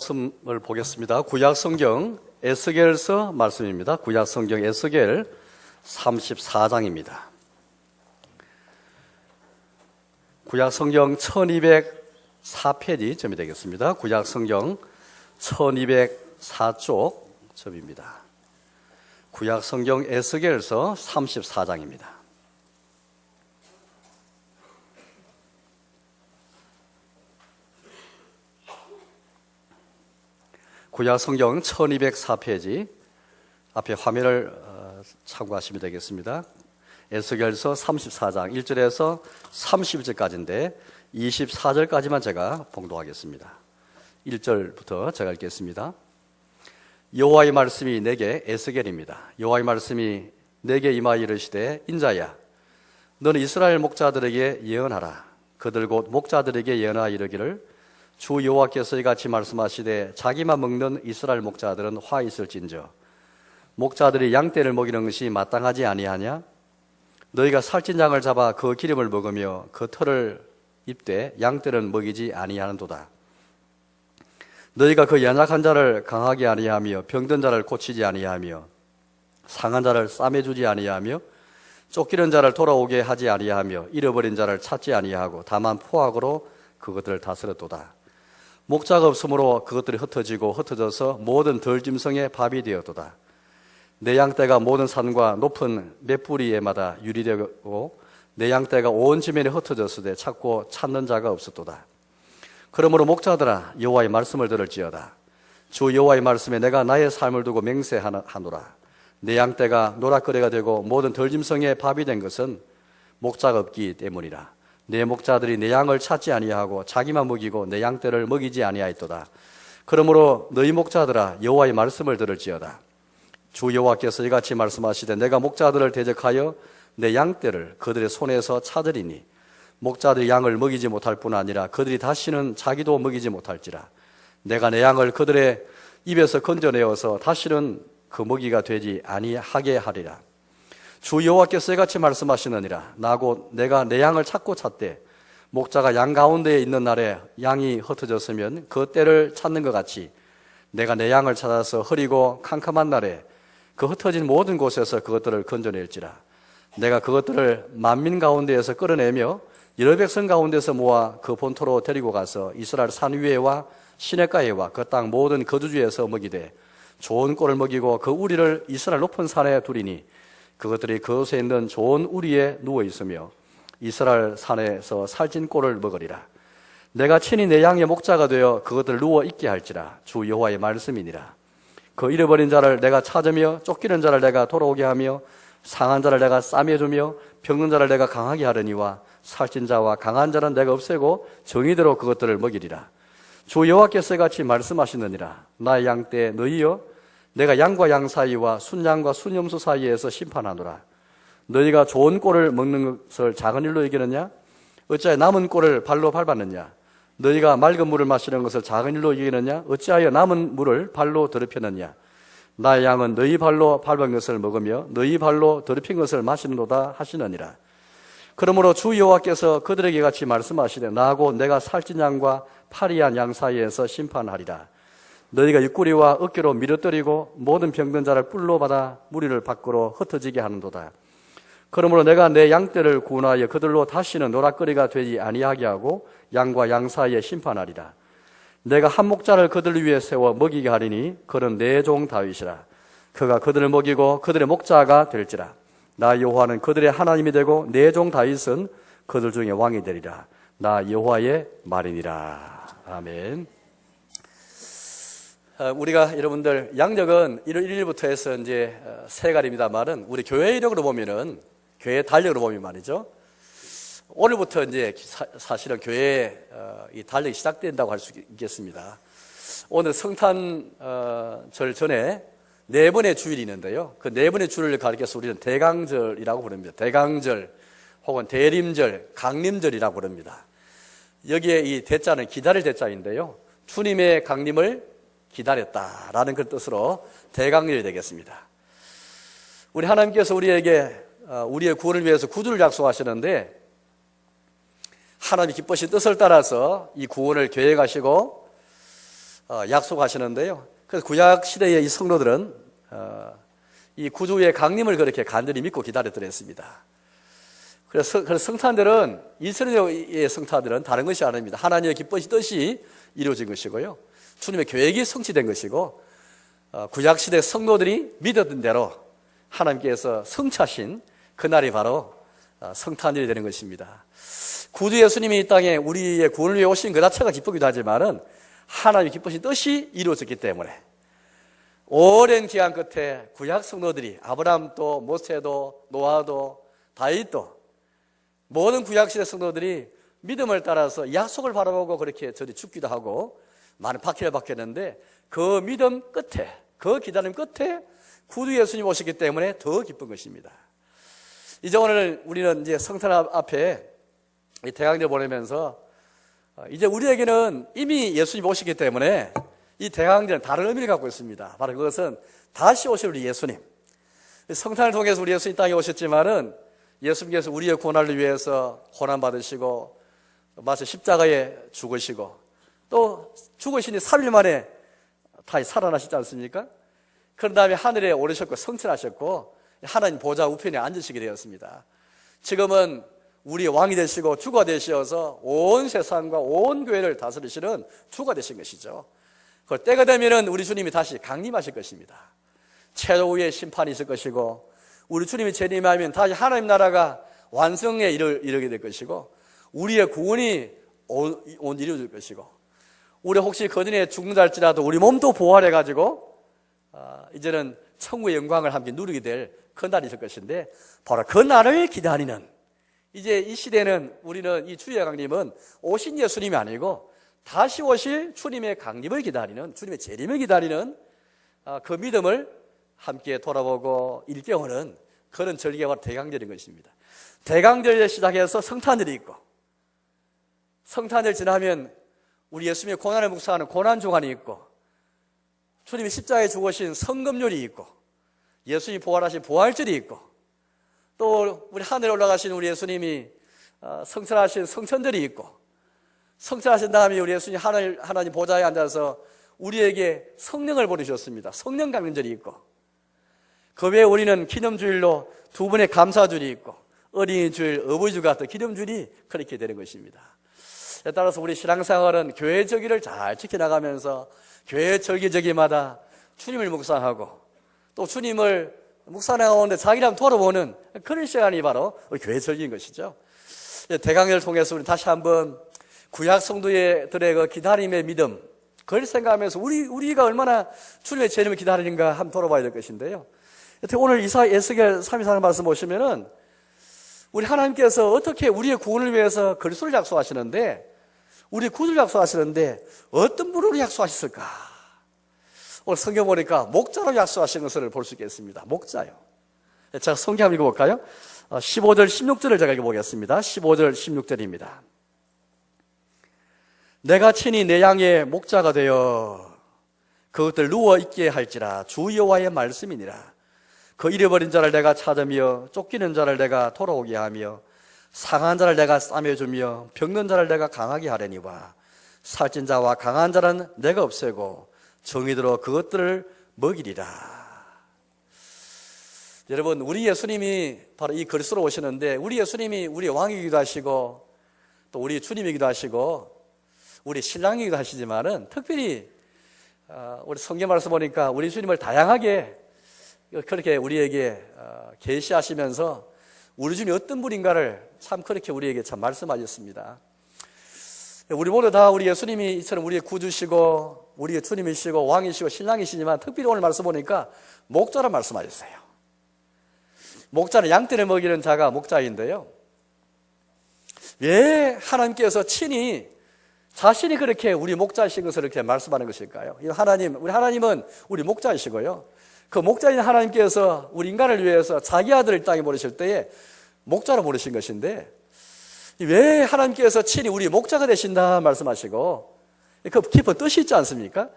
말씀을 보겠습니다. 구약성경 에스겔서 말씀입니다. 구약성경 에스겔 34장입니다. 구약성경 1204페이지 점이 되겠습니다. 구약성경 1204쪽 점입니다. 구약성경 에스겔서 34장입니다. 구약성경 1204페이지 앞에 화면을 참고하시면 되겠습니다. 에스겔서 34장 1절에서 31절까지인데 24절까지만 제가 봉독하겠습니다. 1절부터 제가 읽겠습니다. 여호와의 말씀이 내게 에스겔입니다. 여호와의 말씀이 내게 임하여 이르시되 인자야 너는 이스라엘 목자들에게 예언하라. 그들 곧 목자들에게 예언하여 이르기를 주 여호와께서 이같이 말씀하시되 자기만 먹는 이스라엘 목자들은 화 있을진저 목자들이 양떼를 먹이는 것이 마땅하지 아니하냐? 너희가 살찐 양을 잡아 그 기름을 먹으며 그 털을 입되 양떼는 먹이지 아니하는도다. 너희가 그 연약한 자를 강하게 아니하며 병든 자를 고치지 아니하며 상한 자를 싸매주지 아니하며 쫓기는 자를 돌아오게 하지 아니하며 잃어버린 자를 찾지 아니하고 다만 포악으로 그것들을 다스렸도다. 목자가 없으므로 그것들이 흩어져서 모든 들짐승의 밥이 되었도다. 내 양떼가 모든 산과 높은 맷뿌리에마다 유리되고 내 양떼가 온 지면에 흩어졌으되 찾고 찾는 자가 없었도다. 그러므로 목자들아 여호와의 말씀을 들을지어다. 주 여호와의 말씀에 내가 나의 삶을 두고 맹세하노라. 내 양떼가 노락거리가 되고 모든 들짐승의 밥이 된 것은 목자가 없기 때문이라. 내 목자들이 내 양을 찾지 아니하고 자기만 먹이고 내 양떼를 먹이지 아니하였도다. 그러므로 너희 목자들아 여호와의 말씀을 들을지어다. 주 여호와께서 이같이 말씀하시되 내가 목자들을 대적하여 내 양떼를 그들의 손에서 찾으리니 목자들이 양을 먹이지 못할 뿐 아니라 그들이 다시는 자기도 먹이지 못할지라. 내가 내 양을 그들의 입에서 건져내어서 다시는 그 먹이가 되지 아니하게 하리라. 주 여호와께서 이같이 말씀하시느니라. 나 곧 내가 내 양을 찾고 찾되 목자가 양 가운데에 있는 날에 양이 흩어졌으면 그 때를 찾는 것 같이 내가 내 양을 찾아서 흐리고 캄캄한 날에 그 흩어진 모든 곳에서 그것들을 건져낼지라. 내가 그것들을 만민 가운데에서 끌어내며 여러 백성 가운데서 모아 그 본토로 데리고 가서 이스라엘 산 위에와 시냇가에와 그 땅 모든 거주지에서 먹이되 좋은 꼴을 먹이고 그 우리를 이스라엘 높은 산에 두리니 그것들이 그곳에 있는 좋은 우리에 누워있으며 이스라엘 산에서 살찐 꼴을 먹으리라. 내가 친히 내 양의 목자가 되어 그것들을 누워있게 할지라. 주 여호와의 말씀이니라. 그 잃어버린 자를 내가 찾으며 쫓기는 자를 내가 돌아오게 하며 상한 자를 내가 싸매주며 병든 자를 내가 강하게 하려니와 살찐 자와 강한 자는 내가 없애고 정의대로 그것들을 먹이리라. 주 여호와께서 같이 말씀하시느니라. 나의 양떼 너희여 내가 양과 양 사이와 순양과 순염소 사이에서 심판하노라. 너희가 좋은 꼴을 먹는 것을 작은 일로 여기느냐? 어찌하여 남은 꼴을 발로 밟았느냐? 너희가 맑은 물을 마시는 것을 작은 일로 여기느냐? 어찌하여 남은 물을 발로 더럽혔느냐? 나의 양은 너희 발로 밟은 것을 먹으며 너희 발로 더럽힌 것을 마시는도다 하시느니라. 그러므로 주 여호와께서 그들에게 같이 말씀하시되 나하고 내가 살찐 양과 파리한 양 사이에서 심판하리라. 너희가 옆구리와 어깨로 밀어뜨리고 모든 병든 자를 뿔로 받아 무리를 밖으로 흩어지게 하는도다. 그러므로 내가 내 양떼를 구원하여 그들로 다시는 노락거리가 되지 아니하게 하고 양과 양 사이에 심판하리라. 내가 한 목자를 그들 위에 세워 먹이게 하리니 그는 내 종 다윗이라. 그가 그들을 먹이고 그들의 목자가 될지라. 나 여호와는 그들의 하나님이 되고 내 종 다윗은 그들 중에 왕이 되리라. 나 여호와의 말이니라. 아멘. 우리가 여러분들 양력은 1월 1일부터 해서 이제 세 가지입니다만은 우리 교회 이력으로 보면은 교회 달력으로 보면 말이죠. 오늘부터 이제 사실은 교회 이 달력이 시작된다고 할 수 있겠습니다. 오늘 성탄절 전에 네 번의 주일이 있는데요. 그 네 번의 주일을 가리켜서 우리는 대강절이라고 부릅니다. 대강절 혹은 대림절, 강림절이라고 부릅니다. 여기에 이 대자는 기다릴 대자인데요. 주님의 강림을 기다렸다라는 그 뜻으로 대강렬이 되겠습니다. 우리 하나님께서 우리에게 우리의 구원을 위해서 구주를 약속하시는데 하나님이 기쁘신 뜻을 따라서 이 구원을 계획하시고 약속하시는데요. 그래서 구약 시대의 이 성도들은 이 구주의 강림을 그렇게 간절히 믿고 기다렸더랬습니다. 그래서 성탄들은, 이스라엘의 성탄들은 다른 것이 아닙니다. 하나님의 기쁘신 뜻이 이루어진 것이고요, 주님의 계획이 성취된 것이고, 구약 시대 성도들이 믿었던 대로 하나님께서 성취하신 그날이 바로 성탄절이 되는 것입니다. 구주 예수님이 이 땅에 우리의 구원을 위해 오신 그 자체가 기쁘기도 하지만은 하나님의 기쁘신 뜻이 이루어졌기 때문에 오랜 기간 끝에 구약 성도들이, 아브라함도 모세도 노아도 다윗도, 모든 구약시대 성도들이 믿음을 따라서 약속을 바라보고 그렇게 저리 죽기도 하고 많은 박해를 받겠는데, 그 믿음 끝에, 그 기다림 끝에 구주 예수님 오셨기 때문에 더 기쁜 것입니다. 이제 오늘 우리는 이제 성탄 앞에 이 대강절 보내면서 이제 우리에게는 이미 예수님 오시기 때문에 이 대강절은 다른 의미를 갖고 있습니다. 바로 그것은 다시 오실 우리 예수님. 성탄을 통해서 우리 예수님 땅에 오셨지만은 예수님께서 우리의 고난을 위해서 고난받으시고 마치 십자가에 죽으시고 또 죽으시니 3일 만에 다시 살아나시지 않습니까? 그런 다음에 하늘에 오르셨고 성천하셨고 하나님 보좌 우편에 앉으시게 되었습니다. 지금은 우리의 왕이 되시고 주가 되셔서 온 세상과 온 교회를 다스리시는 주가 되신 것이죠. 그 때가 되면은 우리 주님이 다시 강림하실 것입니다. 최후의 심판이 있을 것이고, 우리 주님이 재림하면 다시 하나님 나라가 완성에 이르게 될 것이고, 우리의 구원이 이루어질 것이고, 우리 혹시 거전에 죽는 자일지라도 우리 몸도 부활해가지고 이제는 천국의 영광을 함께 누리게 될 그 날이 있을 것인데, 바로 그 날을 기다리는, 이제 이 시대는, 우리는 이 주의 강림은 오신 예수님이 아니고 다시 오실 주님의 강림을 기다리는, 주님의 재림을 기다리는 그 믿음을 함께 돌아보고 일깨우는 그런 절기가 바로 대강절인 것입니다. 대강절에 시작해서 성탄절이 있고, 성탄절 지나면 우리 예수님의 고난을 묵상하는 고난주간이 있고, 주님이 십자가에 죽으신 성금요일이 있고, 예수님이 부활하신 부활절이 있고, 또 우리 하늘에 올라가신 우리 예수님이 성천하신 성천절이 있고, 성천하신 다음에 우리 예수님이 하나님 보좌에 앉아서 우리에게 성령을 보내주셨습니다. 성령 강림절이 있고, 그 외에 우리는 기념주일로 두 번의 감사주일이 있고, 어린이주일, 어버이주 같은 기념주일이 그렇게 되는 것입니다. 따라서 우리 신앙생활은 교회 절기를 잘 지켜나가면서 교회 절기마다 주님을 묵상하고 또 주님을 묵상하는데 자기를 한번 돌아보는 그런 시간이 바로 교회 절기인 것이죠. 대강절을 통해서 우리 다시 한번 구약 성도들의 그 기다림의 믿음, 그걸 생각하면서 우리가 얼마나 주님의 재림을 기다리는가 한번 돌아봐야 될 것인데요. 오늘 에스겔 32장 말씀 보시면은 우리 하나님께서 어떻게 우리의 구원을 위해서 그리스도를 약속하시는데, 우리 구주를 약속하시는데 어떤 분으로 약속하셨을까? 오늘 성경 보니까 목자로 약속하신 것을 볼 수 있겠습니다. 목자요. 제가 성경 한번 읽어볼까요? 15절 16절을 제가 읽어보겠습니다. 15절 16절입니다. 내가 친히 내 양의 목자가 되어 그것들 누워 있게 할지라 주 여호와의 말씀이니라. 그 잃어버린 자를 내가 찾으며 쫓기는 자를 내가 돌아오게 하며 상한 자를 내가 싸매주며 병든 자를 내가 강하게 하려니와 살찐 자와 강한 자는 내가 없애고 정의대로 그것들을 먹이리라. 여러분, 우리 예수님이 바로 이 그리스도로 오시는데, 우리 예수님이 우리의 왕이기도 하시고 또 우리 주님이기도 하시고 우리 신랑이기도 하시지만은, 특별히 우리 성경 말씀 보니까 우리 주님을 다양하게 그렇게 우리에게 계시하시면서 우리 주님이 어떤 분인가를 참 그렇게 우리에게 참 말씀하셨습니다. 우리 모두 다 우리 예수님이 이처럼 우리의 구주시고 우리의 주님이시고 왕이시고 신랑이시지만, 특별히 오늘 말씀 보니까 목자라 말씀하셨어요. 목자는 양떼를 먹이는 자가 목자인데요, 왜 하나님께서 친히 자신이 그렇게 우리 목자이신 것을 이렇게 말씀하는 것일까요? 우리 하나님은 우리 목자이시고요, 그 목자인 하나님께서 우리 인간을 위해서 자기 아들을 땅에 보내실 때에 목자로 보내신 것인데, 왜 하나님께서 친히 우리 목자가 되신다 말씀하시고, 그 깊은 뜻이 있지 않습니까?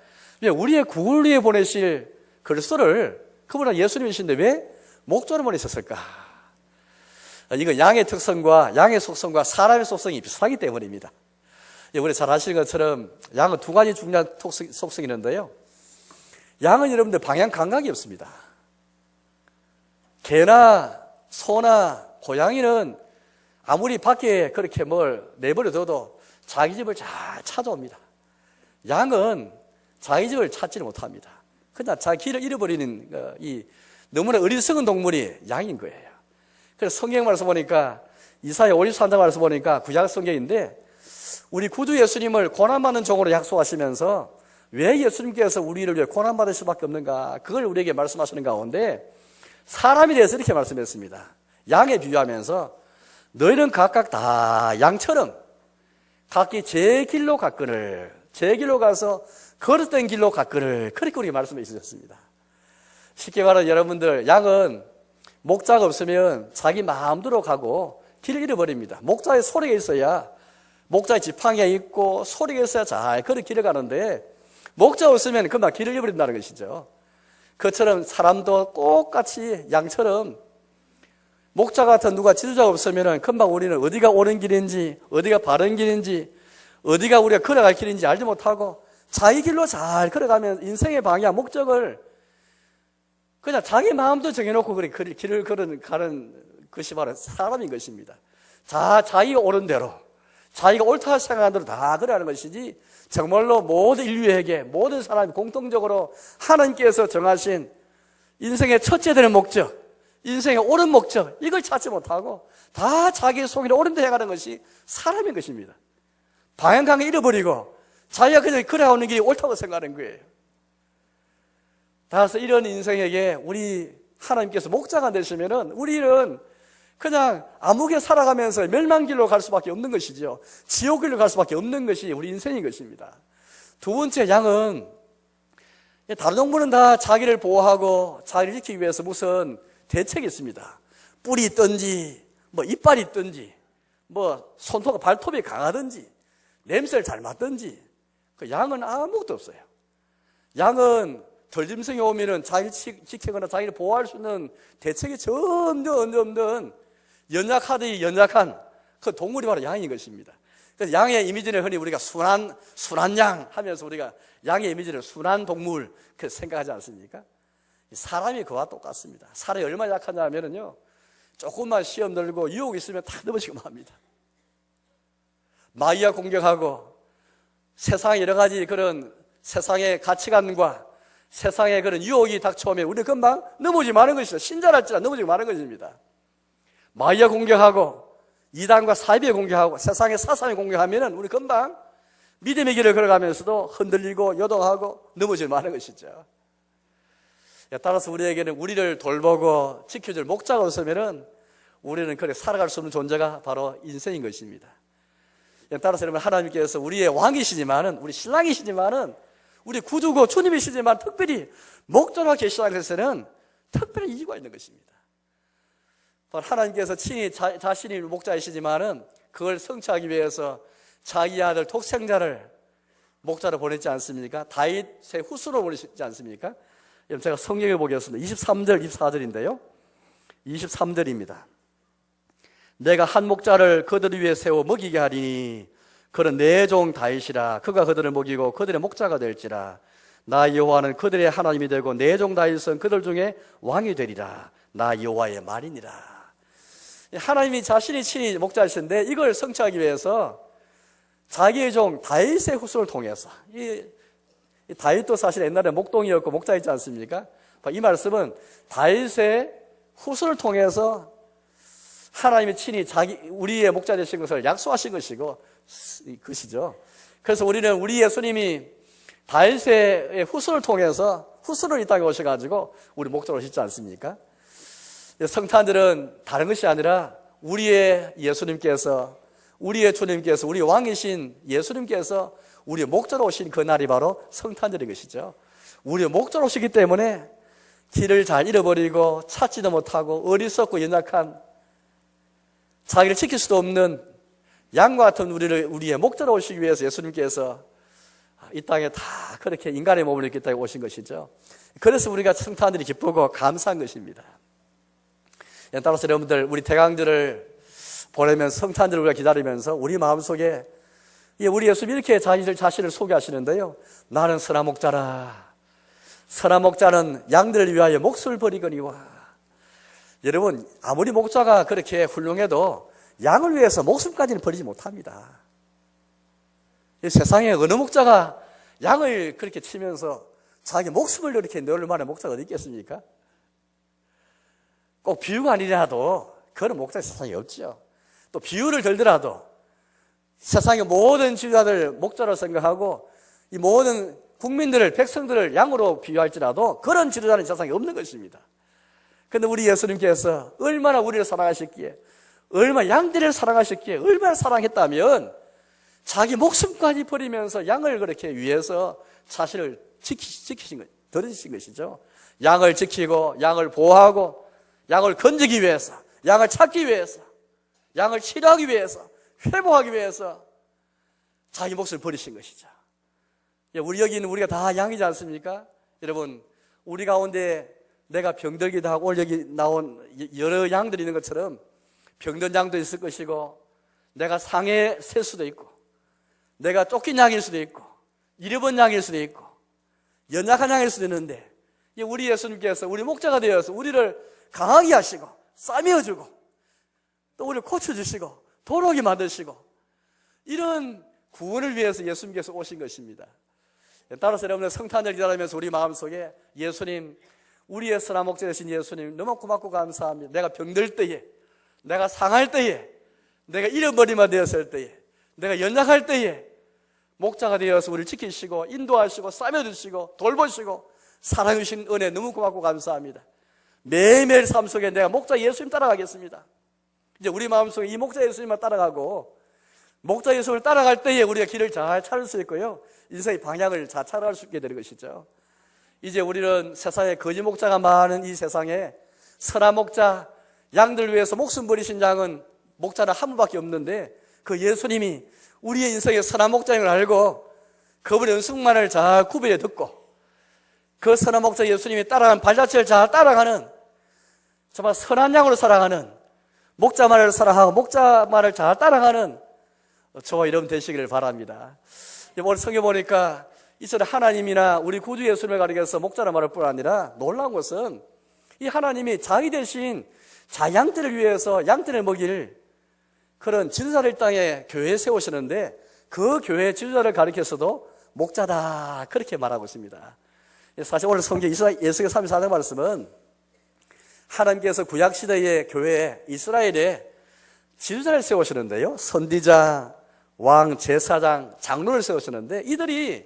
왜 우리의 구원을 위해 보내실 그리스도를, 그분은 예수님이신데 왜 목자로 보내셨을까? 이건 양의 특성과 양의 속성과 사람의 속성이 비슷하기 때문입니다. 우리 잘 아시는 것처럼 양은 두 가지 중요한 속성이 있는데요. 양은 여러분들 방향 감각이 없습니다. 개나 소나 고양이는 아무리 밖에 그렇게 뭘 내버려둬도 자기 집을 잘 찾아옵니다. 양은 자기 집을 찾지를 못합니다. 그냥 자기 길을 잃어버리는 이 너무나 어리석은 동물이 양인 거예요. 그래서 성경 말씀 보니까 이사야 53장 말씀 보니까 구약 성경인데 우리 구주 예수님을 고난받는 종으로 약속하시면서 왜 예수님께서 우리를 위해 고난받을 수밖에 없는가, 그걸 우리에게 말씀하시는 가운데 사람에 대해서 이렇게 말씀했습니다. 양에 비유하면서 너희는 각각 다 양처럼 각기 제 길로 갔거늘, 제 길로 가서 걸었던 길로 갔거늘, 그렇게 우리가 말씀해 주셨습니다. 쉽게 말하면 여러분들, 양은 목자가 없으면 자기 마음대로 가고 길을 잃어버립니다. 목자의 소리가 있어야, 목자의 지팡이가 있고 소리가 있어야 잘 걸어 길을 가는데 목자 없으면 금방 길을 잃어버린다는 것이죠. 그처럼 사람도 똑같이 양처럼 목자 같은 누가 지도자가 없으면 금방 우리는 어디가 옳은 길인지, 어디가 바른 길인지, 어디가 우리가 걸어갈 길인지 알지 못하고 자기 길로 잘 걸어가면 인생의 방향, 목적을 그냥 자기 마음도 정해놓고 그렇게 길을 가는 것이 바로 사람인 것입니다. 자기가 옳은 대로, 자기가 옳다 생각하는 대로 다 걸어가는 것이지, 정말로 모든 인류에게, 모든 사람이 공통적으로 하나님께서 정하신 인생의 첫째 되는 목적, 인생의 옳은 목적, 이걸 찾지 못하고 다 자기 속이로 옳은 데 해가는 것이 사람인 것입니다. 방향감을 잃어버리고 자기가 그냥 걸어오는 길이 옳다고 생각하는 거예요. 따라서 이런 인생에게 우리 하나님께서 목자가 되시면은 우리는 그냥 아무게 살아가면서 멸망길로 갈 수밖에 없는 것이죠. 지옥길로 갈 수밖에 없는 것이 우리 인생인 것입니다. 두 번째, 양은 다른 동물은 다 자기를 보호하고 자기를 지키기 위해서 무슨 대책이 있습니다. 뿔이 있든지 뭐 이빨이 있든지 뭐 손톱, 발톱이 강하든지 냄새를 잘 맡든지, 그 양은 아무것도 없어요. 양은 덜짐승이 오면은 자기를 지키거나 자기를 보호할 수 있는 대책이 전혀 없는 연약하더니 연약한 그 동물이 바로 양인 것입니다. 그래서 양의 이미지는 흔히 우리가 순한 양 하면서 우리가 양의 이미지를 순한 동물 그렇게 생각하지 않습니까? 사람이 그와 똑같습니다. 사람이 얼마나 약하냐면요, 조금만 시험 들고 유혹이 있으면 다 넘어지고 맙니다. 마귀가 공격하고 세상의 여러 가지 그런 세상의 가치관과 세상의 그런 유혹이 닥쳐오면 우리는 금방 넘어지고 마는 것이죠. 신자랄지라 넘어지고 마는 것입니다. 마귀가 공격하고 이단과 사이비가 공격하고 세상의 사상이 공격하면 우리 금방 믿음의 길을 걸어가면서도 흔들리고 요동하고 넘어지고 마는 것이죠. 따라서 우리에게는 우리를 돌보고 지켜줄 목자가 없으면 우리는 그렇게 살아갈 수 없는 존재가 바로 인생인 것입니다. 따라서 여러분, 하나님께서 우리의 왕이시지만은, 우리 신랑이시지만은, 우리 구주고 주님이시지만 특별히 목자로 계시다는 것에는 특별한 이유가 있는 것입니다. 하나님께서 친히 자신이 목자이시지만은 그걸 성취하기 위해서 자기 아들 독생자를 목자로 보냈지 않습니까? 다윗의 후손으로 보내지 않습니까? 제가 성경을 보겠습니다. 23절, 24절인데요. 23절입니다. 내가 한 목자를 그들을 위해 세워 먹이게 하리니 그는 내 종 다윗이라. 그가 그들을 먹이고 그들의 목자가 될지라. 나 여호와는 그들의 하나님이 되고 내 종 다윗은 그들 중에 왕이 되리라. 나 여호와의 말이니라. 하나님이 자신이 친히 목자이신데 이걸 성취하기 위해서 자기의 종 다윗의 후손을 통해서, 이 다윗도 사실 옛날에 목동이었고 목자였지 않습니까? 이 말씀은 다윗의 후손을 통해서 하나님이 친히 우리의 목자 되신 것을 약속하신 것이죠. 그래서 우리는 우리 예수님이 다윗의 후손을 통해서 후손을 이 땅에 오셔가지고 우리 목자로 오시지 않습니까? 성탄들은 다른 것이 아니라 우리의 예수님께서, 우리의 주님께서, 우리 왕이신 예수님께서 우리의 목자로 오신 그 날이 바로 성탄절인 것이죠. 우리의 목자로 오시기 때문에 길을 잘 잃어버리고 찾지도 못하고 어리석고 연약한, 자기를 지킬 수도 없는 양과 같은 우리의 목자로 오시기 위해서 예수님께서 이 땅에 다 그렇게 인간의 몸을 입기 때문에 오신 것이죠. 그래서 우리가 성탄절이 기쁘고 감사한 것입니다. 따라서 여러분들, 우리 대강절을 보내면서 성탄절을 우리가 기다리면서 우리 마음속에 예, 우리 예수님이 이렇게 자신을 소개하시는데요. 나는 선한 목자라. 선한 목자는 양들을 위하여 목숨을 버리거니와. 여러분, 아무리 목자가 그렇게 훌륭해도 양을 위해서 목숨까지는 버리지 못합니다. 이 세상에 어느 목자가 양을 그렇게 치면서 자기 목숨을 이렇게 넣을 만한 목자가 어디 있겠습니까? 꼭 비유가 아니라도 그런 목자 세상에 없죠. 또 비유를 들더라도 세상의 모든 지도자들 목자로 생각하고 이 모든 국민들을, 백성들을 양으로 비유할지라도 그런 지도자는 세상에 없는 것입니다. 그런데 우리 예수님께서 얼마나 우리를 사랑하셨기에, 얼마나 양들을 사랑하셨기에, 얼마나 사랑했다면 자기 목숨까지 버리면서 양을 그렇게 위해서 자신을 들으신 것이죠. 양을 지키고, 양을 보호하고, 양을 건지기 위해서, 양을 찾기 위해서, 양을 치료하기 위해서, 회복하기 위해서 자기 몫을 버리신 것이죠. 우리 여기 있는 우리가 다 양이지 않습니까? 여러분, 우리 가운데 내가 병들기도 하고 오늘 여기 나온 여러 양들이 있는 것처럼 병든 양도 있을 것이고, 내가 상해 셀 수도 있고, 내가 쫓긴 양일 수도 있고, 잃어본 양일 수도 있고, 연약한 양일 수도 있는데, 우리 예수님께서 우리 목자가 되어서 우리를 강하게 하시고 싸매어주고 또 우리를 고쳐주시고 돌아오게 만드시고, 이런 구원을 위해서 예수님께서 오신 것입니다. 따라서 여러분의 성탄을 기다리면서 우리 마음속에 예수님, 우리의 선한 목자 되신 예수님 너무 고맙고 감사합니다. 내가 병들 때에, 내가 상할 때에, 내가 잃어버리만 되었을 때에, 내가 연약할 때에 목자가 되어서 우리를 지키시고 인도하시고 싸매주시고 돌보시고 사랑하신 은혜 너무 고맙고 감사합니다. 매일매일 삶 속에 내가 목자 예수님 따라가겠습니다. 이제 우리 마음속에 이 목자 예수님만 따라가고, 목자 예수님을 따라갈 때에 우리가 길을 잘 찾을 수 있고요, 인생의 방향을 잘 찾아갈 수 있게 되는 것이죠. 이제 우리는 세상에 거짓 목자가 많은 이 세상에 선한 목자, 양들 위해서 목숨 버리신 양은 목자는 한 분밖에 없는데, 그 예수님이 우리의 인생의 선한 목자인 걸 알고 그분의 은숙만을 잘 구별해 듣고 그 선한 목자 예수님이 따라가는 발자취를 잘 따라가는, 정말 선한 양으로 살아가는, 목자만을 사랑하고 목자만을 잘 따라가는 저와 여러분 되시기를 바랍니다. 오늘 성경 보니까 이전에 하나님이나 우리 구주 예수님을 가리켜서 목자라 말할 뿐 아니라 놀라운 것은 이 하나님이 자기 대신 자양들을 위해서 양들을 먹일 그런 지도자를 땅에 교회에 세우시는데, 그 교회 지도자를 가리켜서도 목자다 그렇게 말하고 있습니다. 사실 오늘 성경 예수의 34장 말씀은 하나님께서 구약시대의 교회 이스라엘에 지도자를 세우시는데요, 선지자, 왕, 제사장, 장로를 세우시는데 이들이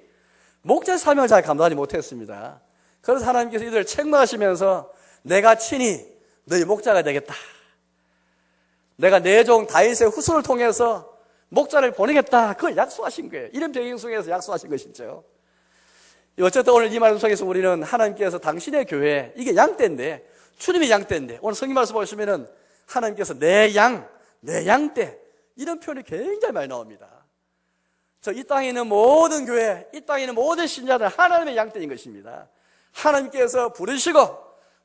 목자의 사명을 잘 감당하지 못했습니다. 그래서 하나님께서 이들을 책망하시면서 내가 친히 너희 목자가 되겠다, 내가 내 종 다윗의 후손을 통해서 목자를 보내겠다, 그걸 약속하신 거예요. 이런 배경 속에서 약속하신 것이죠. 어쨌든 오늘 이 말씀 속에서 우리는 하나님께서 당신의 교회, 이게 양떼인데, 주님의 양떼인데, 오늘 성경 말씀 보시면은 하나님께서 내 양떼, 이런 표현이 굉장히 많이 나옵니다. 이 땅에 있는 모든 교회, 이 땅에 있는 모든 신자들 하나님의 양떼인 것입니다. 하나님께서 부르시고,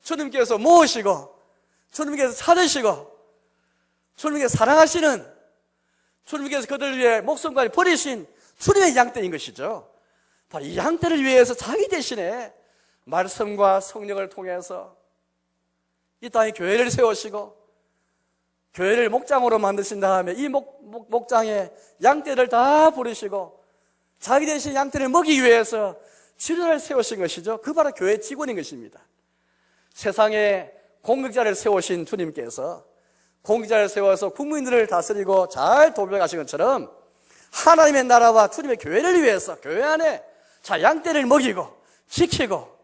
주님께서 모으시고, 주님께서 찾으시고, 주님께서 사랑하시는, 주님께서 그들을 위해 목숨까지 버리신 주님의 양떼인 것이죠. 바로 이 양떼를 위해서 자기 대신에 말씀과 성령을 통해서 이 땅에 교회를 세우시고 교회를 목장으로 만드신 다음에 이 목장에 양떼를 다 부르시고 자기 대신 양떼를 먹이기 위해서 지도자를 세우신 것이죠. 그 바로 교회 직원인 것입니다. 세상에 공격자를 세우신 주님께서 공격자를 세워서 국민들을 다스리고 잘 도배하신 것처럼 하나님의 나라와 주님의 교회를 위해서 교회 안에 양떼를 먹이고 지키고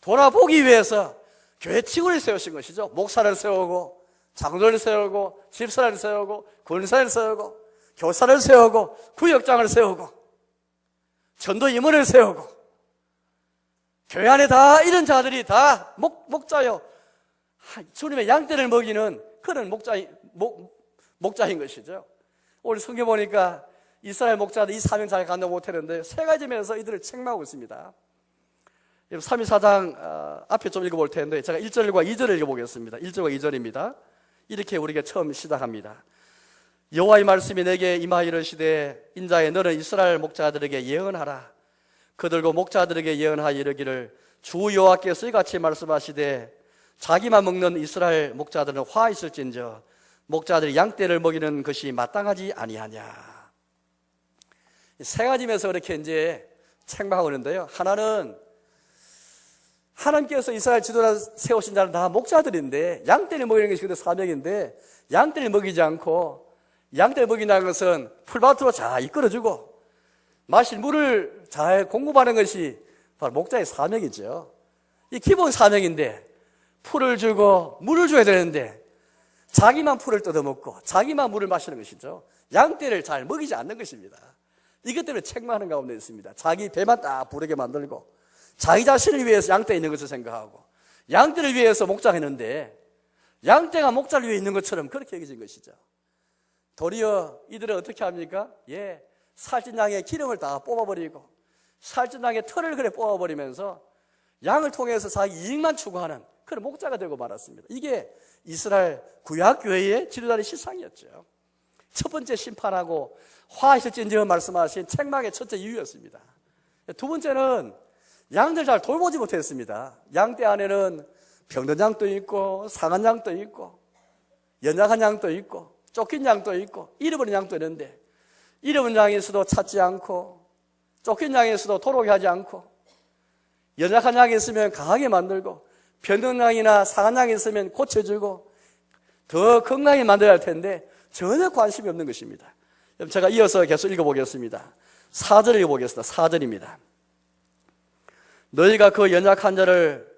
돌아보기 위해서 교회 직원을 세우신 것이죠. 목사를 세우고 장로를 세우고 집사를 세우고 권사를 세우고 교사를 세우고 구역장을 세우고 전도 임원을 세우고 교회 안에 다 이런 자들이 다 목자요, 주님의 양떼를 먹이는 그런 목자인 것이죠. 오늘 성경 보니까 이스라엘 목자들 이 사명 잘 감당 못했는데 세 가지 면에서 이들을 책망하고 있습니다. 34장 앞에 좀 읽어볼 텐데 제가 1절과 2절을 읽어보겠습니다. 1절과 2절입니다. 이렇게 우리가 처음 시작합니다. 여호와의 말씀이 내게 임하여 이르시되 인자여 너는 이스라엘 목자들에게 예언하라. 그들과 목자들에게 예언하여 이르기를 주 여호와께서 이같이 말씀하시되 자기만 먹는 이스라엘 목자들은 화 있을진저 목자들이 양떼를 먹이는 것이 마땅하지 아니하냐. 세 가지 면에서 그렇게 이제 책망하고 있는데요. 하나는 하나님께서 이스라엘 지도자 세우신 자는 다 목자들인데 양떼를 먹이는 것이 그들 사명인데 양떼를 먹이지 않고 양떼를 먹인다는 것은 풀밭으로 잘 이끌어주고 마실 물을 잘 공급하는 것이 바로 목자의 사명이죠. 이 기본 사명인데 풀을 주고 물을 줘야 되는데 자기만 풀을 뜯어먹고 자기만 물을 마시는 것이죠. 양떼를 잘 먹이지 않는 것입니다. 이것 때문에 책망하는 가운데 있습니다. 자기 배만 딱 부르게 만들고 자기 자신을 위해서 양떼에 있는 것을 생각하고 양떼를 위해서 목자가 있는데 양떼가 목자를 위해 있는 것처럼 그렇게 여겨진 것이죠. 도리어 이들은 어떻게 합니까? 살찐 양의 기름을 다 뽑아버리고 살찐 양의 털을 그래 뽑아버리면서 양을 통해서 자기 이익만 추구하는 그런 목자가 되고 말았습니다. 이게 이스라엘 구약교회의 지도자의 실상이었죠. 첫 번째 심판하고 화하실진저 말씀하신 책망의 첫째 이유였습니다. 두 번째는 양들 잘 돌보지 못했습니다. 양떼 안에는 병든 양도 있고 상한 양도 있고 연약한 양도 있고 쫓긴 양도 있고 잃어버린 양도 있는데 잃어버린 양에서도 찾지 않고 쫓긴 양에서도 도로게 하지 않고 연약한 양이 있으면 강하게 만들고 병든 양이나 상한 양이 있으면 고쳐주고 더 건강하게 만들어야 할 텐데 전혀 관심이 없는 것입니다. 제가 이어서 계속 읽어보겠습니다. 4절 읽어보겠습니다. 4절입니다. 너희가 그 연약한 자를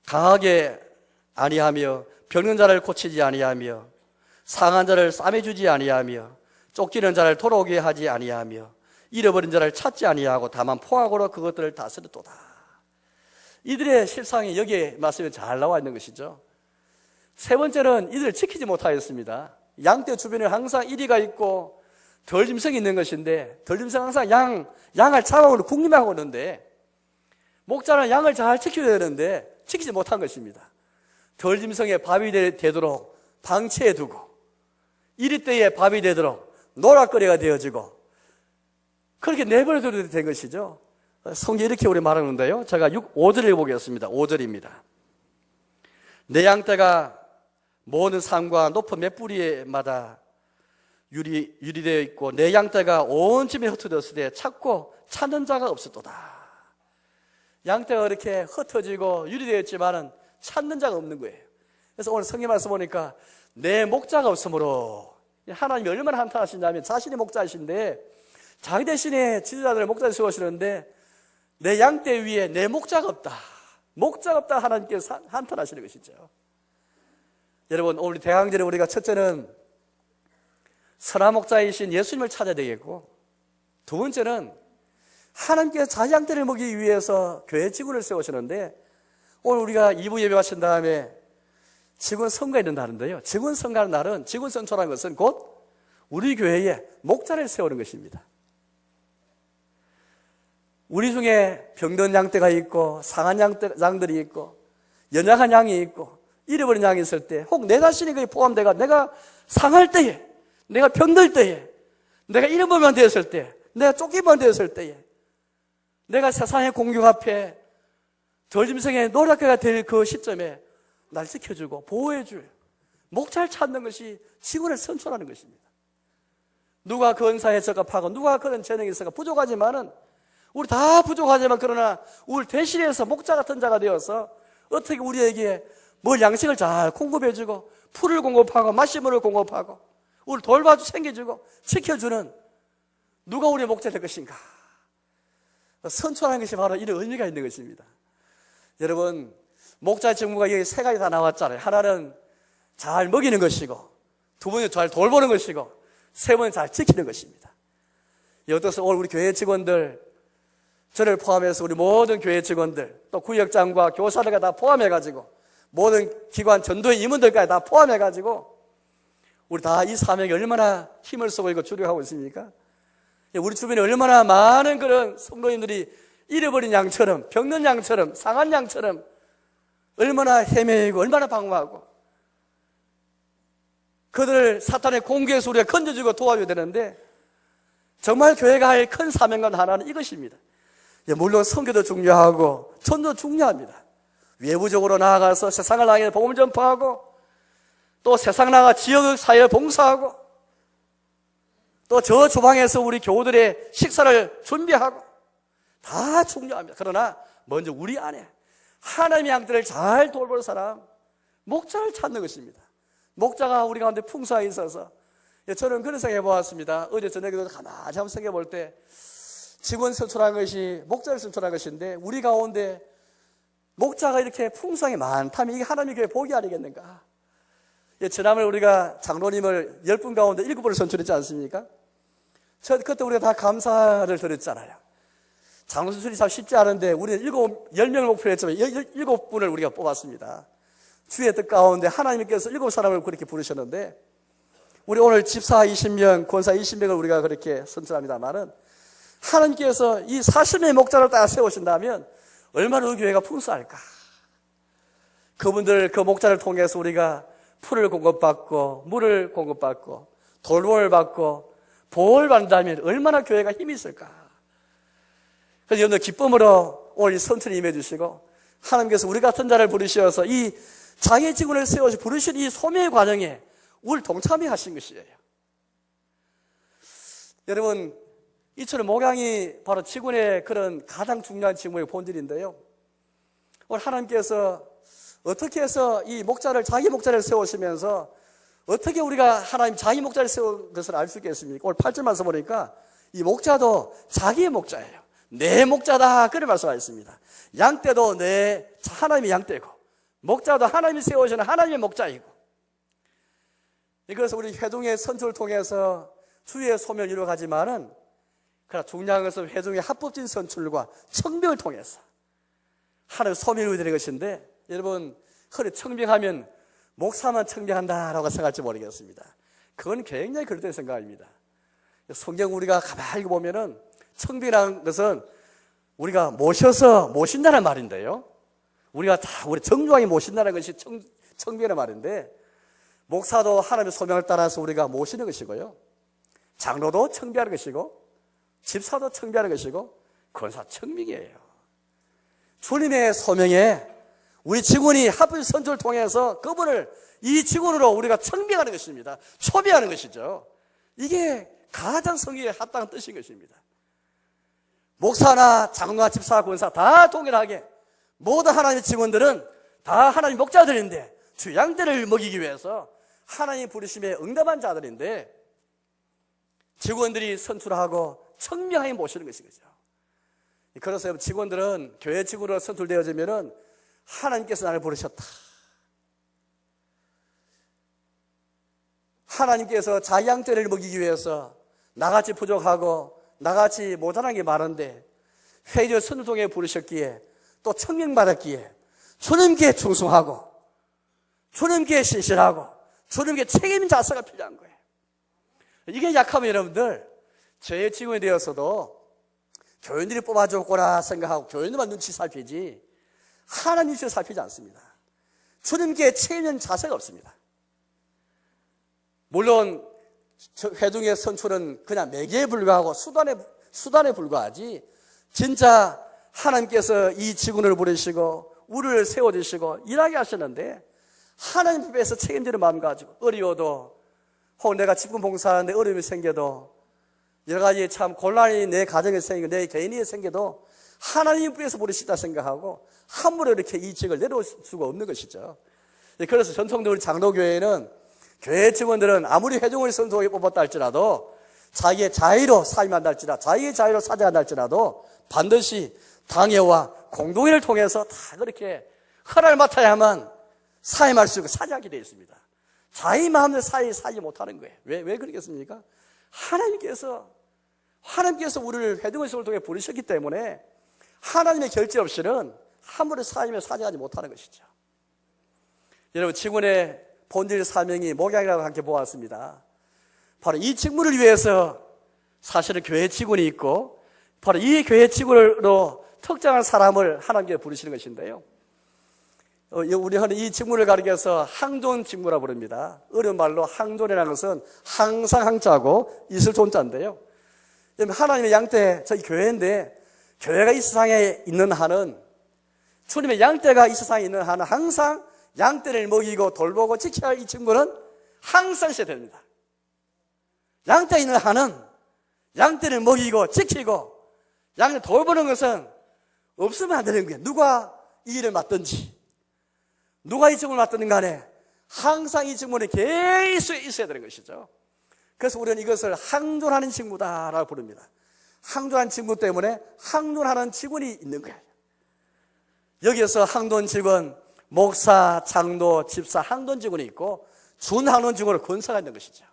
강하게 아니하며 병든 자를 고치지 아니하며 상한 자를 싸매주지 아니하며 쫓기는 자를 돌아오게 하지 아니하며 잃어버린 자를 찾지 아니하고 다만 포악으로 그것들을 다스렸도다. 이들의 실상이 여기에 말씀에 잘 나와 있는 것이죠. 세 번째는 이들을 지키지 못하였습니다. 양떼 주변에 항상 이리가 있고 덜짐승이 있는 것인데 덜짐승 항상 양을 잡아오는 궁림하고 있는데 목자는 양을 잘 지켜야 되는데 지키지 못한 것입니다. 덜짐승의 밥이 되도록 방치해 두고 이리 때에 밥이 되도록 노락거리가 되어지고 그렇게 내버려둬도 된 것이죠. 성경이 이렇게 우리 말하는데요. 제가 5절 읽어보겠습니다. 5절입니다. 내 양떼가 모든 산과 높은 맷뿌리마다 유리되어 있고 내 양떼가 온 집에 흩어졌으되 찾고 찾는 자가 없었도다. 양떼가 이렇게 흩어지고 유리되어 있지만은 찾는 자가 없는 거예요. 그래서 오늘 성경 말씀 보니까 내 목자가 없으므로 하나님이 얼마나 한탄하시냐면 자신이 목자이신데 자기 대신에 지도자들을 목자를 세우시는데 내 양떼 위에 내 목자가 없다. 목자가 없다 하나님께서 한탄하시는 것이죠. 여러분 오늘 대강절에 우리가 첫째는 선한 목자이신 예수님을 찾아야 되겠고 두 번째는 하나님께서 자기 양떼를 먹이기 위해서 교회 직원을 세우시는데 오늘 우리가 2부 예배 마친 다음에 직원 선거가 있는 날인데요. 직원 선거하는 날은 직원 선초라는 것은 곧 우리 교회에 목자를 세우는 것입니다. 우리 중에 병든 양떼가 있고 상한 양들이 있고 연약한 양이 있고 잃어버린 양이 있을 때 혹 내 자신이 거기 포함돼가 내가 상할 때에 내가 병들 때에 내가 잃어버리면 되었을 때 내가 쫓기만 되었을 때에 내가 세상의 공격 앞에 덜짐승의 노략해가 될 그 시점에 날 지켜주고 보호해줄 목자를 찾는 것이 직원을 선출하는 것입니다. 누가 그 은사에 적합하고 누가 그런 재능이 있어가 부족하지만은 우리 다 부족하지만 그러나 우리 대신해서 목자 같은 자가 되어서 어떻게 우리에게 뭘 양식을 잘 공급해주고 풀을 공급하고 마시물을 공급하고 우리 돌봐주 챙겨주고 지켜주는 누가 우리의 목자 될 것인가. 선출하는 것이 바로 이런 의미가 있는 것입니다. 여러분 목자의 직무가 여기 세 가지 다 나왔잖아요. 하나는 잘 먹이는 것이고 두 번은 잘 돌보는 것이고 세 번은 잘 지키는 것입니다. 어떠서 오늘 우리 교회 직원들 저를 포함해서 우리 모든 교회 직원들 또 구역장과 교사들과 다 포함해가지고 모든 기관 전도의 임원들까지 다 포함해가지고 우리 다 이 사명에 얼마나 힘을 쓰고 이거 주력하고 있습니까? 우리 주변에 얼마나 많은 그런 성도님들이 잃어버린 양처럼 병든 양처럼 상한 양처럼 얼마나 헤매이고 얼마나 방황하고 그들을 사탄의 공격에서 우리가 건져주고 도와줘야 되는데, 정말 교회가 할 큰 사명과 하나는 이것입니다. 물론 선교도 중요하고 전도 중요합니다. 외부적으로 나아가서 세상을 향해 복음을 전파하고, 또 세상 나가 지역 사회에 봉사하고, 또 저 주방에서 우리 교우들의 식사를 준비하고, 다 중요합니다. 그러나 먼저 우리 안에 하나님의 양들을 잘 돌볼 사람, 목자를 찾는 것입니다. 목자가 우리 가운데 풍성하게 있어서, 저는 그런 생각해 보았습니다. 어제 저녁에도 가만히 한번 생각해 볼 때, 직원 선출한 것이 목자를 선출한 것인데, 우리 가운데 목자가 이렇게 풍성하게 많다면 이게 하나님의 교회 복이 아니겠는가? 지난번에 우리가 장로님을 10분 가운데 7분을 선출했지 않습니까? 그때 우리가 다 감사를 드렸잖아요. 장로 선출이 참 쉽지 않은데 우리는 10명을 목표로 했지만 7분을 우리가 뽑았습니다. 주의 뜻 가운데 하나님께서 7사람을 그렇게 부르셨는데, 우리 오늘 집사 20명, 권사 20명을 우리가 그렇게 선출합니다만은, 하나님께서 이 40명의 목자를 딱 세우신다면 얼마나 우리 교회가 풍성할까? 그 목자를 통해서 우리가 풀을 공급받고, 물을 공급받고, 돌봄을 받고, 보호를 받는다면 얼마나 교회가 힘이 있을까? 그래서 여러분들 기쁨으로 오늘 이 선출에 임해 주시고, 하나님께서 우리 같은 자를 부르셔서 이 자기 직분을 세워서 부르신 이 소명의 과정에 우리를 동참해 하신 것이에요. 여러분, 이처럼 목양이 바로 직분의 그런 가장 중요한 직분의 본질인데요. 오늘 하나님께서 어떻게 해서 이 목자를, 자기 목자를 세우시면서 어떻게 우리가 하나님 자기 목자를 세운 것을 알 수 있겠습니까? 오늘 8절 말씀 보니까 이 목자도 자기의 목자예요. 내 목자다, 그런 말씀하셨습니다. 양떼도 하나님의 양떼고, 목자도 하나님이 세우시는 하나님의 목자이고. 그래서 우리 회중의 선출을 통해서 주의 소명을 이루어가지만은, 그러나 중요한 것은 회중의 합법적인 선출과 청빙을 통해서 하나님의 소명을 이루어지는 것인데, 여러분, 청빙하면 목사만 청빙한다라고 생각할지 모르겠습니다. 그건 굉장히 그럴듯한 생각입니다. 성경 우리가 가만히 보면은 청빙이라는 것은 우리가 모신다는 말인데요. 우리 정중하게 모신다는 것이 청빙이라는 말인데, 목사도 하나님의 소명을 따라서 우리가 모시는 것이고요. 장로도 청빙하는 것이고, 집사도 청빙하는 것이고, 권사 청빙이에요. 주님의 소명에 우리 직원이 합의 선출을 통해서 그분을 이 직원으로 우리가 청빙하는 것입니다. 초빙하는 것이죠. 이게 가장 성경에 합당한 뜻인 것입니다. 목사나 장로나 집사, 권사 다 동일하게 모든 하나님의 직원들은 다 하나님 목자들인데, 주 양떼를 먹이기 위해서 하나님 부르심에 응답한 자들인데, 직원들이 선출하고 청명하게 모시는 것인 거죠. 그래서 직원들은 교회 직원으로 선출되어지면은 하나님께서 나를 부르셨다. 하나님께서 자기 양떼를 먹이기 위해서 나같이 부족하고 나같이 모자란 게 많은데 회의를 선을 통해 부르셨기에, 또 청명받았기에 주님께 충성하고 주님께 신실하고 주님께 책임 자세가 필요한 거예요. 이게 약하면 여러분들, 제 직원이 되어서도 교인들이 뽑아줬구나 생각하고 교인들만 눈치 살피지 하나님 눈치 살피지 않습니다. 주님께 책임진 자세가 없습니다. 물론 회중의 선출은 그냥 매개에 불과하고 수단에 불과하지, 진짜 하나님께서 이 직원을 부르시고 우리를 세워주시고 일하게 하셨는데, 하나님 앞에서 책임지는 마음 가지고 어려워도, 혹은 내가 직분 봉사하는데 어려움이 생겨도, 여러 가지 참 곤란이 내 가정에 생기고 내 개인이 생겨도 하나님 앞에서 부르시다 생각하고 함부로 이렇게 이 직을 내려올 수가 없는 것이죠. 그래서 전통적으로 장로교회는 교회 직원들은 아무리 회중을 선수하게 뽑았다 할지라도, 자기의 자유로 사임한다 할지라도, 자기의 자유로 사죄한다 할지라도 반드시 당회와 공동회를 통해서 다 그렇게 허락을 맡아야만 사임할 수 있고 사죄하게 되어 있습니다. 자기 마음대로 사지 못하는 거예요. 왜 그러겠습니까? 하나님께서 우리를 회중의 선을 통해 부르셨기 때문에 하나님의 결제 없이는 함부로 사임에 사죄하지 못하는 것이죠. 여러분, 직원의 본질 사명이 목양이라고 함께 보았습니다. 바로 이 직무를 위해서 사실은 교회 직원이 있고, 바로 이 교회 직원으로 특정한 사람을 하나님께 부르시는 것인데요. 우리는 이 직무를 가리켜서 항존 직무라 부릅니다. 어려운 말로 항존이라는 것은 항상 항자고 있을 존자인데요. 하나님의 양떼, 저희 교회인데, 교회가 이 세상에 있는 한은, 주님의 양떼가 이 세상에 있는 한은 항상 양떼를 먹이고 돌보고 지켜야 할 이 직무는 항상 있어야 됩니다. 양떼가 있는 한은 양떼를 먹이고 지키고 양을 돌보는 것은 없으면 안 되는 거예요. 누가 이 일을 맡든지, 누가 이 직무를 맡든 간에 항상 이 직무는 계속 있어야 되는 것이죠. 그래서 우리는 이것을 항존하는 직무다라고 부릅니다. 항존하는 직무 때문에 항존하는 직원이 있는 거예요. 여기에서 항존 직원, 목사, 장로, 집사, 항존 직원이 있고 준항존 직원은 권사가 있는 것이죠.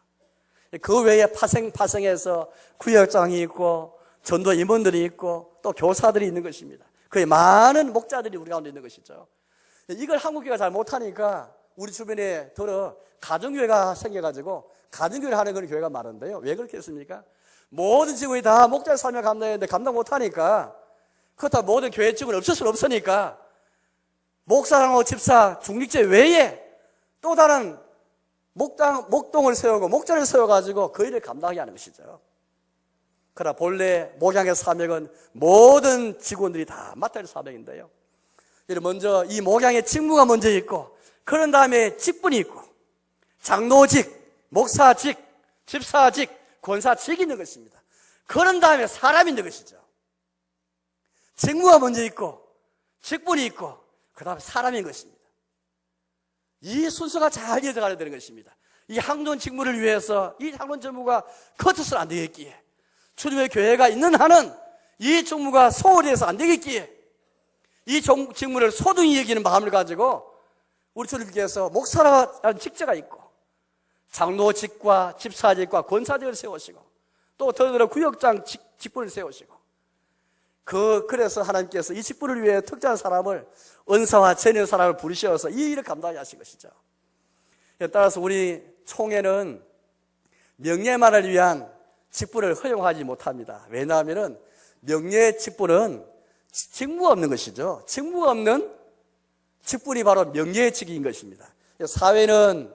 그 외에 파생해서 구역장이 있고 전도 임원들이 있고 또 교사들이 있는 것입니다. 거의 많은 목자들이 우리 가운데 있는 것이죠. 이걸 한국교회가 잘 못하니까 우리 주변에 더러 가정교회가 생겨가지고 가정교회를 하는 그런 교회가 많은데요. 왜 그렇게 했습니까? 모든 직원이 다 목자의 삶을 감당했는데 감당 못하니까, 그렇다고 모든 교회 직원이 없을 수는 없으니까 목사랑하고 집사, 중직제 외에 또 다른 목동을 세우고 목자를 세워가지고 그 일을 감당하게 하는 것이죠. 그러나 본래 목양의 사명은 모든 직원들이 다 맡아야 할 사명인데요. 먼저 이 목양의 직무가 먼저 있고, 그런 다음에 직분이 있고, 장로직, 목사직, 집사직, 권사직이 있는 것입니다. 그런 다음에 사람이 있는 것이죠. 직무가 먼저 있고, 직분이 있고, 그 다음에 사람인 것입니다. 이 순서가 잘 이어져가야 되는 것입니다. 이 항존 직무를 위해서 이 항존 직무가 커져서는 안 되겠기에, 주님의 교회가 있는 한은 이 직무가 소홀히 해서 안 되겠기에, 이 직무를 소중히 여기는 마음을 가지고 우리 주님께서 목사라는 직제가 있고 장로직과 집사직과 권사직을 세우시고 또 더불어 구역장 직분을 세우시고, 그래서 하나님께서 이 직분을 위해 특정한 사람을, 은사와 재능 사람을 부르셔서 이 일을 감당하게 하신 것이죠. 따라서 우리 총회는 명예만을 위한 직분을 허용하지 못합니다. 왜냐하면 명예 직분은 직무가 없는 것이죠. 직무가 없는 직분이 바로 명예직인 것입니다. 사회는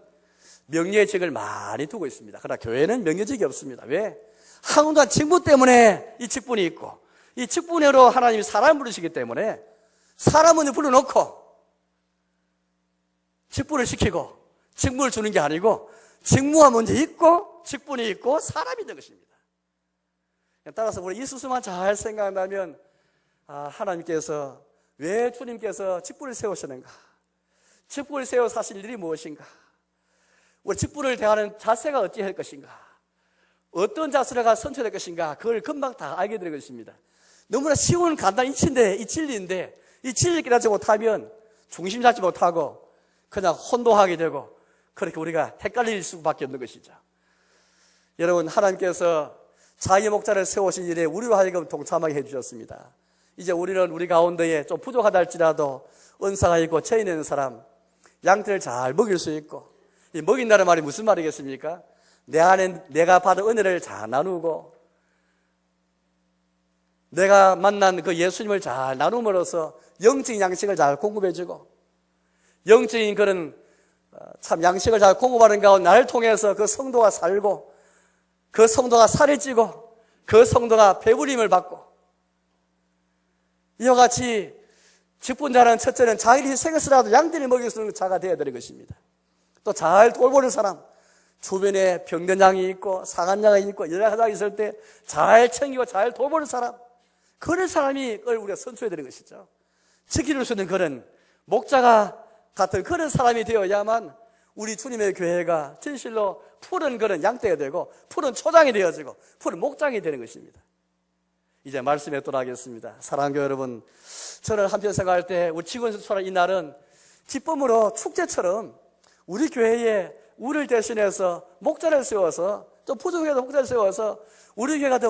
명예직을 많이 두고 있습니다. 그러나 교회는 명예직이 없습니다. 왜? 항존한 직무 때문에 이 직분이 있고, 이 직분으로 하나님이 사람을 부르시기 때문에 사람을 불러놓고 직분을 시키고 직무를 주는 게 아니고, 직무가 먼저 있고 직분이 있고 사람이 있는 것입니다. 따라서 우리 이 수수만 잘 생각한다면, 하나님께서 왜 주님께서 직분을 세우시는가, 직분을 세워서 하실 일이 무엇인가, 우리 직분을 대하는 자세가 어찌 할 것인가, 어떤 자세가 선처될 것인가, 그걸 금방 다 알게 되는 것입니다. 너무나 쉬운 간단한 이치인데, 이 진리인데, 이 진리를 깨닫지 못하면 중심 잡지 못하고 그냥 혼동하게 되고, 그렇게 우리가 헷갈릴 수밖에 없는 것이죠. 여러분, 하나님께서 자기 목자를 세우신 일에 우리로 하여금 동참하게 해주셨습니다. 이제 우리는 우리 가운데에 좀 부족하다 할지라도 은사가 있고 체인 있는 사람, 양떼를 잘 먹일 수 있고, 이 먹인다는 말이 무슨 말이겠습니까? 내 안에 내가 받은 은혜를 잘 나누고, 내가 만난 그 예수님을 잘 나눔으로써 영적인 양식을 잘 공급해주고, 영적인 그런 참 양식을 잘 공급하는 가운데 나를 통해서 그 성도가 살고, 그 성도가 살이 찌고, 그 성도가 배부림을 받고, 이와 같이 직분자라는 첫째는 자기를 희생해서라도 양떼를 먹일 수 있는 자가 되어야 되는 것입니다. 또 잘 돌보는 사람, 주변에 병든 양이 있고 상한 양이 있고 여러 가지가 있을 때 잘 챙기고 잘 돌보는 사람, 그런 사람이 우리가 선수해야 되는 것이죠. 지킬 수 있는 그런 목자가 같은 그런 사람이 되어야만 우리 주님의 교회가 진실로 푸른 그런 양떼가 되고 푸른 초장이 되어지고 푸른 목장이 되는 것입니다. 이제 말씀에 돌아가겠습니다. 사랑하는 여러분, 저는 한편 생각할 때 우리 직원수처럼 이 날은 기쁨으로 축제처럼 우리 교회에 우리를 대신해서 목자를 세워서, 또 부족해도 목자를 세워서 우리 교회가 더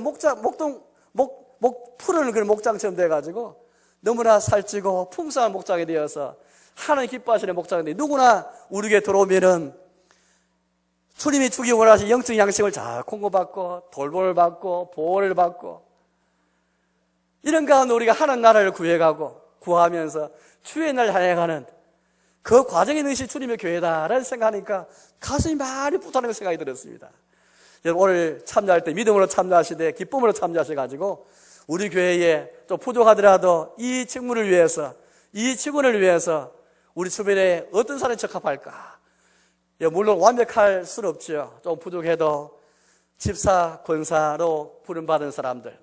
푸른 그런 목장처럼 돼가지고 너무나 살찌고 풍성한 목장이 되어서 하나님 기뻐하시는 목장인데, 누구나 우리 교회 들어오면은 주님이 주기 원하신 영적 양식을 잘 공급받고 돌봄을 받고 보호를 받고, 이런 가운데 우리가 하는 나라를 구해가고 구하면서 주의 날 향해가는 그 과정에 있는 것이 주님의 교회다라는 생각하니까 가슴이 많이 뿌듯하는 생각이 들었습니다. 여러분 오늘 참여할 때 믿음으로 참여하시되 기쁨으로 참여하셔가지고 우리 교회에 또 부족하더라도 이 직무를 위해서, 이 직원을 위해서 우리 주변에 어떤 사람이 적합할까? 물론 완벽할 수는 없죠. 좀 부족해도 집사, 권사로 부름받은 사람들.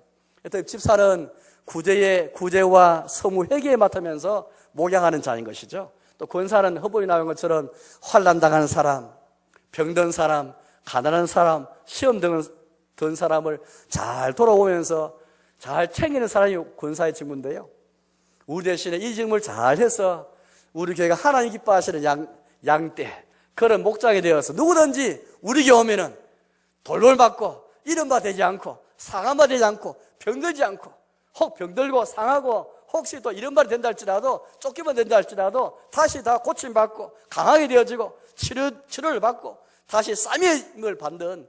또 집사는 구제와 서무 회계에 맡으면서 목양하는 자인 것이죠. 또 권사는 허벌이 나온 것처럼 환난당한 사람, 병든 사람, 가난한 사람, 시험 든 사람을 잘 돌아오면서 잘 챙기는 사람이 권사의 직무인데요. 우리 대신에 이 직무를 잘해서 우리 교회가 하나님 기뻐하시는 양떼, 그런 목장이 되어서 누구든지 우리 교회 오면은 돌볼 맞고 이른바 되지 않고 상한바 되지 않고 병들지 않고 혹 병들고 상하고 혹시 또 이른바 된다 할지라도 쫓기면 된다 할지라도 다시 다 고침받고 강하게 되어지고 치료를 받고 다시 쌈임을 받는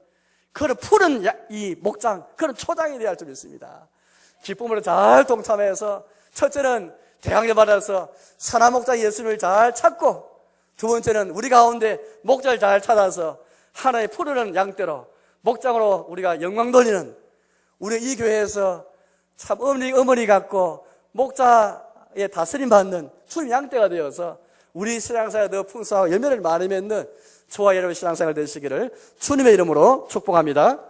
그런 푸른 이 목장, 그런 초장이 되어야 할 줄 믿습니다. 기쁨으로 잘 동참해서 첫째는 대학을 받아서 선한 목장 예수님을 잘 찾고, 두 번째는 우리 가운데 목자를 잘 찾아서 하나의 푸르는 양떼로 목장으로 우리가 영광 돌리는, 우리 이 교회에서 참 어머니 같고 목자의 다스림 받는 주님 양떼가 되어서 우리 신앙생활 더 풍성하고 열매를 많이 맺는 저와 여러분 신앙생활 되시기를 주님의 이름으로 축복합니다.